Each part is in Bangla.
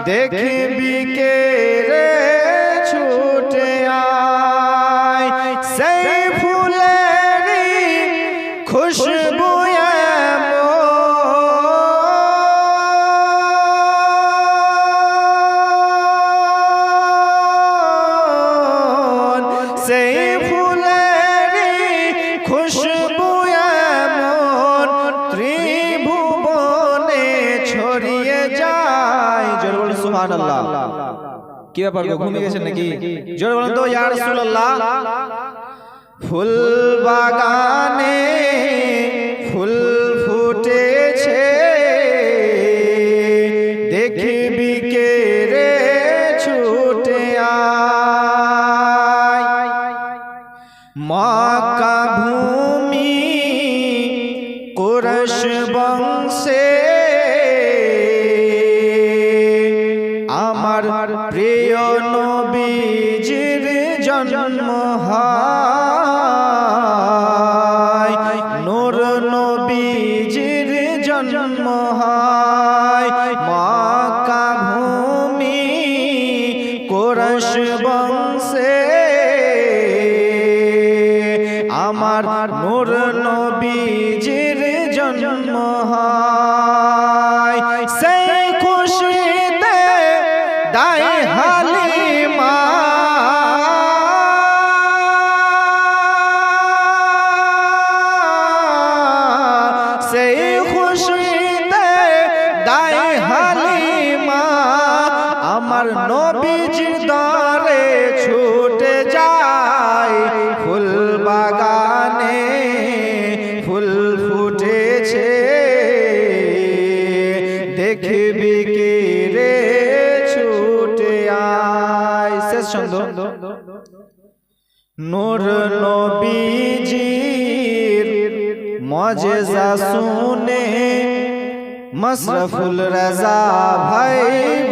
দেখবি কে রে ছুটে আয় সেই ফুলেরই খুশবু সেই ফুলেরই খুশবু এমন ত্রিভুবনে ছড়িয়ে যায়। জোরে বলুন সুবহানাল্লাহ। কি ব্যাপার গো, ঘুমিয়ে গেছেন নাকি? জোরে বলুন তো ইয়া রাসূলুল্লাহ। ফুল বাগানে ফুল ফুটেছে দেখবি কে রে ছুটে আয়। মক্কা ভূমি কুরশ বংশে আমার প্রিয় নবীজির জন্ম হয়। নূর নবীজির জন্ম হয়। মক্কা ভূমি কুরশ বংশে আমার নূর নবীজির জন্ম হয়। সেই খুশিতে দায় হালিমা সেই খুশিতে দায় হালিমা আমার নবীজির দ্বারে ছুটে যায়। ফুল বাগানে ফুল ফুটেছে দেখবি কে রে ছুটে আয়। শেষ ছন্দ। নূর নবীজির মুজিজা শুনে মশরফুল রাজা ভাই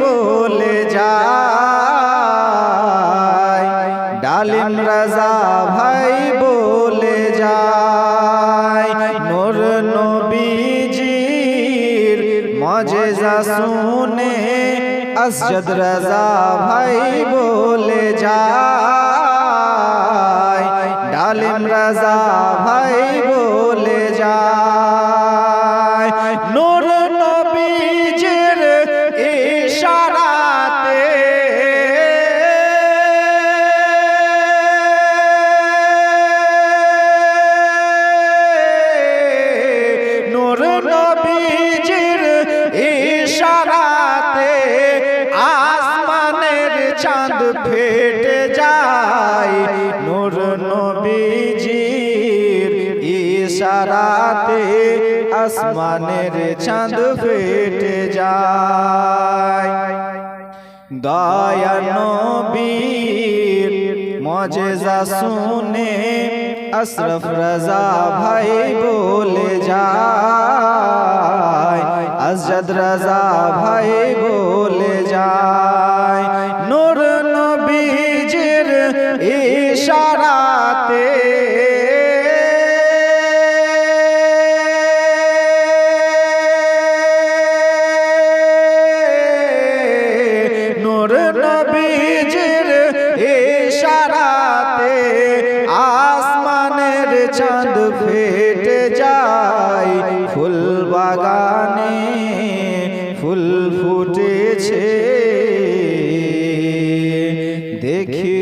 বলে যায়। ডালিম রাজা ভাই বলে যায়। নূর নবীজির মুজিজা শুনে আসজদ রাজা ভাই বলে যায়। ডালিম রাজা ভাই বলে যায়। নূর নবীজির ইশারাতে নূর নবীজির ইশারাতে আসমানের চাঁদ ফেটে যায়। নূর নবীজির ইশারাতে আসমানের চাঁদ ফেটে যায়। দয়া নবীর মুজিজা শুনে আশরাফ রাজা ভাই বলে যায়। আসজদ রাজা ভাই বলে যায়। নূর নবীজির ইশারাতে নূর নবীজির ইশারাতে আসমানের চাঁদ ফেটে যায়। ফুল বাগানে ফুল ফুটেছে দেখি